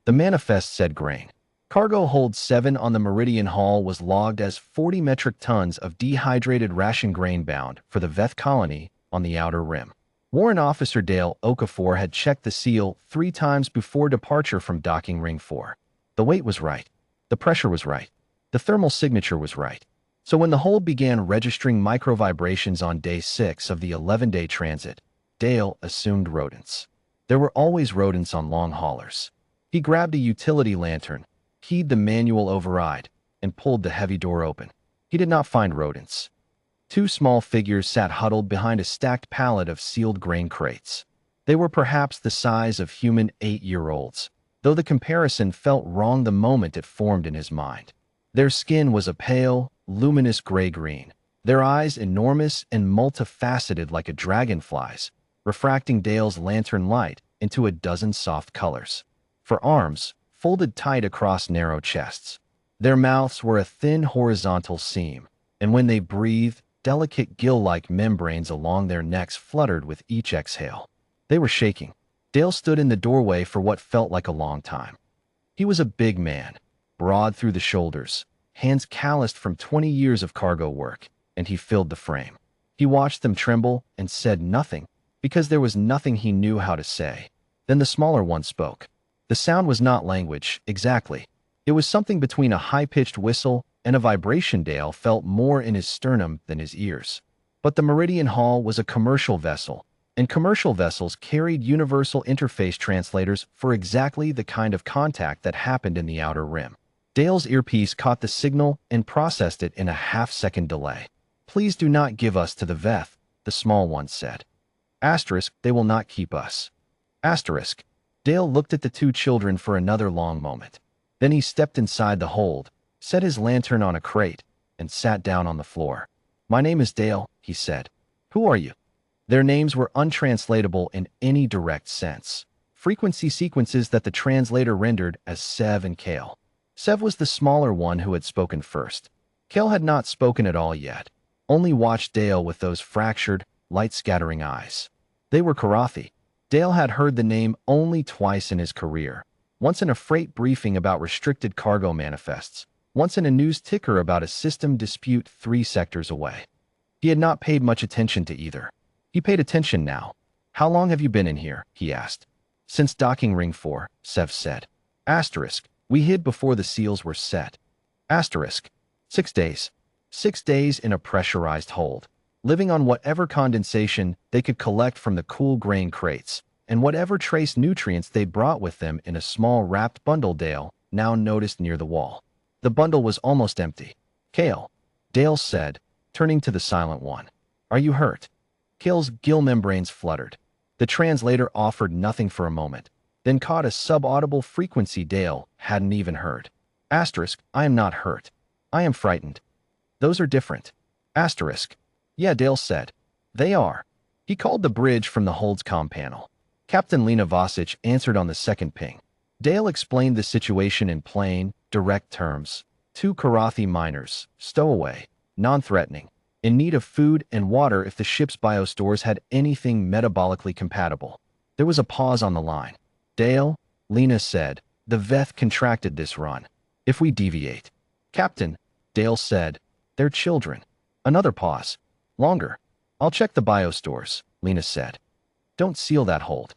The manifest said grain. Cargo hold 7 on the Meridian Hall was logged as 40 metric tons of dehydrated ration grain bound for the Veth colony on the Outer Rim. Warrant Officer Dale Okafor had checked the seal 3 times before departure from docking ring 4. The weight was right. The pressure was right. The thermal signature was right. So when the hold began registering microvibrations on day 6 of the 11-day transit, Dale assumed rodents. There were always rodents on long haulers. He grabbed a utility lantern, keyed the manual override, and pulled the heavy door open. He did not find rodents. 2 small figures sat huddled behind a stacked pallet of sealed grain crates. They were perhaps the size of human 8-year-olds, though the comparison felt wrong the moment it formed in his mind. Their skin was a pale, luminous gray-green, their eyes enormous and multifaceted like a dragonfly's, refracting Dale's lantern light into a dozen soft colors. For arms, folded tight across narrow chests. Their mouths were a thin horizontal seam, and when they breathed, delicate gill-like membranes along their necks fluttered with each exhale. They were shaking. Dale stood in the doorway for what felt like a long time. He was a big man, broad through the shoulders, hands calloused from 20 years of cargo work, and he filled the frame. He watched them tremble and said nothing, because there was nothing he knew how to say. Then the smaller one spoke. The sound was not language, exactly. It was something between a high-pitched whistle and a vibration Dale felt more in his sternum than his ears. But the Meridian Hall was a commercial vessel, and commercial vessels carried universal interface translators for exactly the kind of contact that happened in the Outer Rim. Dale's earpiece caught the signal and processed it in a half-second delay. "Please do not give us to the Veth," the small one said. Asterisk, "they will not keep us." Asterisk. Dale looked at the 2 children for another long moment. Then he stepped inside the hold, set his lantern on a crate, and sat down on the floor. "My name is Dale," he said. "Who are you?" Their names were untranslatable in any direct sense. Frequency sequences that the translator rendered as Sev and Kale. Sev was the smaller one who had spoken first. Kale had not spoken at all yet, only watched Dale with those fractured, light-scattering eyes. They were Karathi. Dale had heard the name only twice in his career, once in a freight briefing about restricted cargo manifests, once in a news ticker about a system dispute 3 sectors away. He had not paid much attention to either. He paid attention now. "How long have you been in here?" he asked. "Since docking ring 4, Sev said. Asterisk. We hid before the seals were set. Asterisk. 6 days. 6 days in a pressurized hold, living on whatever condensation they could collect from the cool grain crates, and whatever trace nutrients they brought with them in a small wrapped bundle Dale now noticed near the wall. The bundle was almost empty. "Kale," Dale said, turning to the silent one. "Are you hurt?" Kale's gill membranes fluttered. The translator offered nothing for a moment, then caught a subaudible frequency Dale hadn't even heard. Asterisk, "I am not hurt. I am frightened." "Those are different." Asterisk. "Yeah," Dale said. "They are." He called the bridge from the hold's comm panel. Captain Lena Vasic answered on the second ping. Dale explained the situation in plain, direct terms. 2 Karathi miners, stowaway, non-threatening, in need of food and water if the ship's biostores had anything metabolically compatible. There was a pause on the line. "Dale," Lena said, "the Veth contracted this run. If we deviate." "Captain," Dale said, "they're children." Another pause. "Longer." "I'll check the biostores," Lena said. "Don't seal that hold."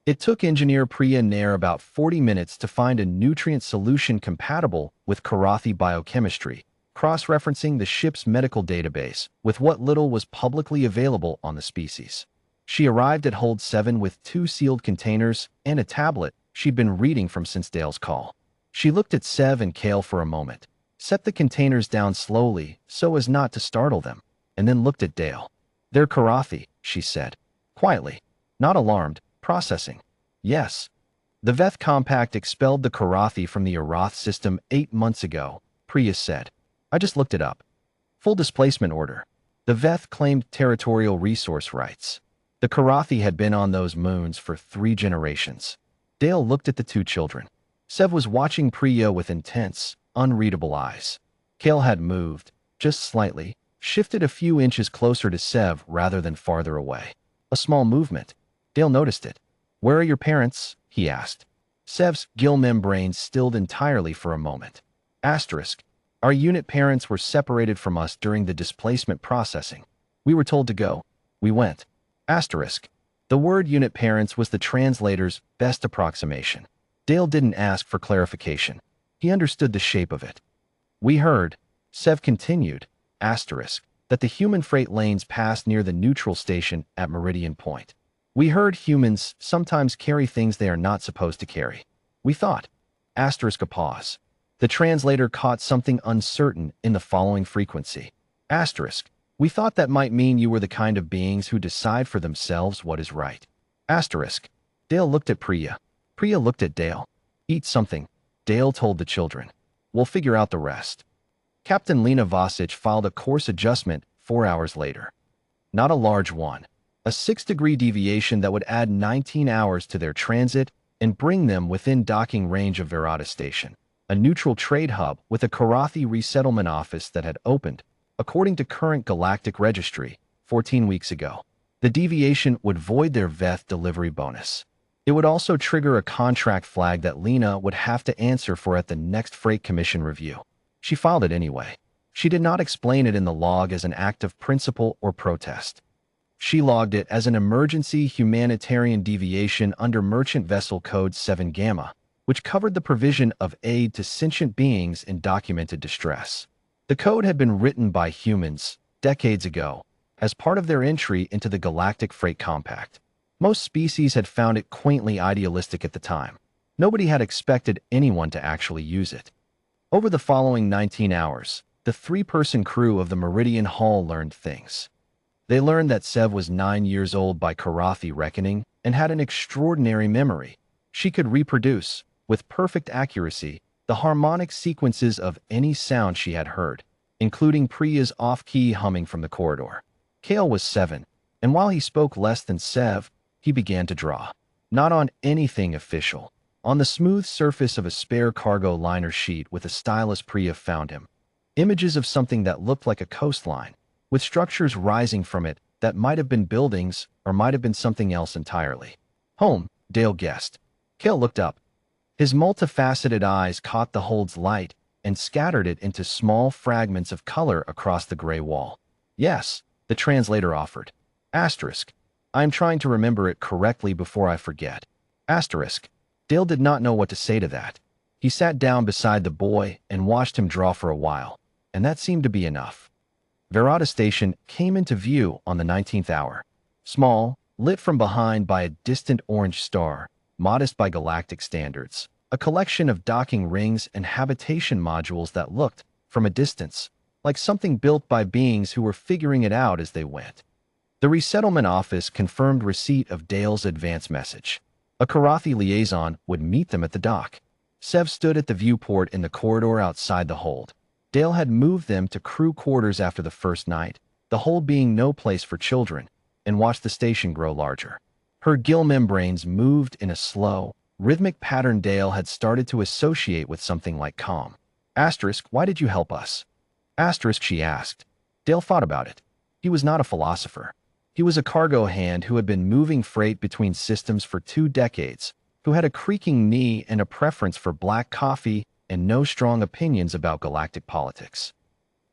It took engineer Priya Nair about 40 minutes to find a nutrient solution compatible with Karathi biochemistry, cross-referencing the ship's medical database with what little was publicly available on the species. She arrived at Hold 7 with 2 sealed containers and a tablet she'd been reading from since Dale's call. She looked at Sev and Kale for a moment, set the containers down slowly so as not to startle them, and then looked at Dale. "They're Karathi," she said, quietly, not alarmed, processing. "Yes." "The Veth Compact expelled the Karathi from the Arath system 8 months ago," Priya said. "I just looked it up. Full displacement order. The Veth claimed territorial resource rights. The Karathi had been on those moons for 3 generations." Dale looked at the 2 children. Sev was watching Priya with intense, unreadable eyes. Kale had moved, just slightly, shifted a few inches closer to Sev rather than farther away. A small movement. Dale noticed it. "Where are your parents?" he asked. Sev's gill membrane stilled entirely for a moment. Asterisk. Our unit parents were separated from us during the displacement processing. We were told to go. We went. Asterisk. The word unit parents was the translator's best approximation. Dale didn't ask for clarification. He understood the shape of it. We heard, Sev continued, asterisk, that the human freight lanes passed near the neutral station at Meridian Point. We heard humans sometimes carry things they are not supposed to carry. We thought, asterisk a pause. The translator caught something uncertain in the following frequency. Asterisk. We thought that might mean you were the kind of beings who decide for themselves what is right. Asterisk. Dale looked at Priya. Priya looked at Dale. Eat something, Dale told the children. We'll figure out the rest. Captain Lena Vasic filed a course adjustment 4 hours later. Not a large one. A 6-degree deviation that would add 19 hours to their transit and bring them within docking range of Verada Station, a neutral trade hub with a Karathi resettlement office that had opened, according to current galactic registry, 14 weeks ago. The deviation would void their Veth delivery bonus. It would also trigger a contract flag that Lena would have to answer for at the next Freight Commission review. She filed it anyway. She did not explain it in the log as an act of principle or protest. She logged it as an emergency humanitarian deviation under Merchant Vessel Code 7 Gamma, which covered the provision of aid to sentient beings in documented distress. The code had been written by humans decades ago as part of their entry into the Galactic Freight Compact. Most species had found it quaintly idealistic at the time. Nobody had expected anyone to actually use it. Over the following 19 hours, the 3-person crew of the Meridian Hall learned things. They learned that Sev was 9 years old by Karathi reckoning and had an extraordinary memory. She could reproduce, with perfect accuracy, the harmonic sequences of any sound she had heard, including Priya's off-key humming from the corridor. Kale was 7, and while he spoke less than Sev, he began to draw. Not on anything official. On the smooth surface of a spare cargo liner sheet with a stylus Priya found him. Images of something that looked like a coastline, with structures rising from it that might have been buildings or might have been something else entirely. Home, Dale guessed. Kale looked up. His multifaceted eyes caught the hold's light and scattered it into small fragments of color across the gray wall. Yes, the translator offered. Asterisk. I'm trying to remember it correctly before I forget. Asterisk. Dale did not know what to say to that. He sat down beside the boy and watched him draw for a while, and that seemed to be enough. Verada Station came into view on the 19th hour. Small, lit from behind by a distant orange star, modest by galactic standards, a collection of docking rings and habitation modules that looked, from a distance, like something built by beings who were figuring it out as they went. The resettlement office confirmed receipt of Dale's advance message. A Karathi liaison would meet them at the dock. Sev stood at the viewport in the corridor outside the hold. Dale had moved them to crew quarters after the first night, the hold being no place for children, and watched the station grow larger. Her gill membranes moved in a slow, rhythmic pattern Dale had started to associate with something like calm. Asterisk, why did you help us? Asterisk, she asked. Dale thought about it. He was not a philosopher. He was a cargo hand who had been moving freight between systems for 2 decades, who had a creaking knee and a preference for black coffee and no strong opinions about galactic politics.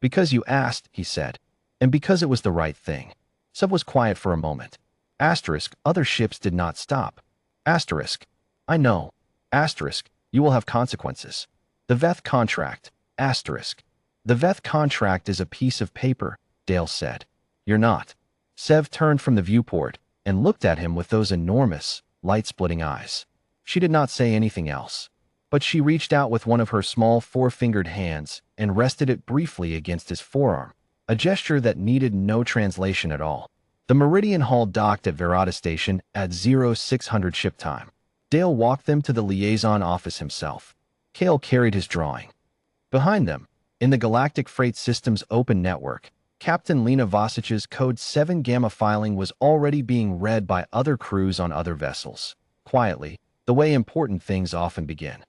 Because you asked, he said, and because it was the right thing. Sev was quiet for a moment. Asterisk, other ships did not stop. Asterisk, I know. Asterisk, you will have consequences. The Veth contract. Asterisk. The Veth contract is a piece of paper, Dale said. You're not. Sev turned from the viewport and looked at him with those enormous, light-splitting eyes. She did not say anything else, but she reached out with one of her small 4-fingered hands and rested it briefly against his forearm, a gesture that needed no translation at all. The Meridian Hall docked at Verada Station at 0600 ship time. Dale walked them to the liaison office himself. Kale carried his drawing. Behind them, in the Galactic Freight Systems open network, Captain Lena Vasic's Code 7 Gamma filing was already being read by other crews on other vessels. Quietly, the way important things often begin.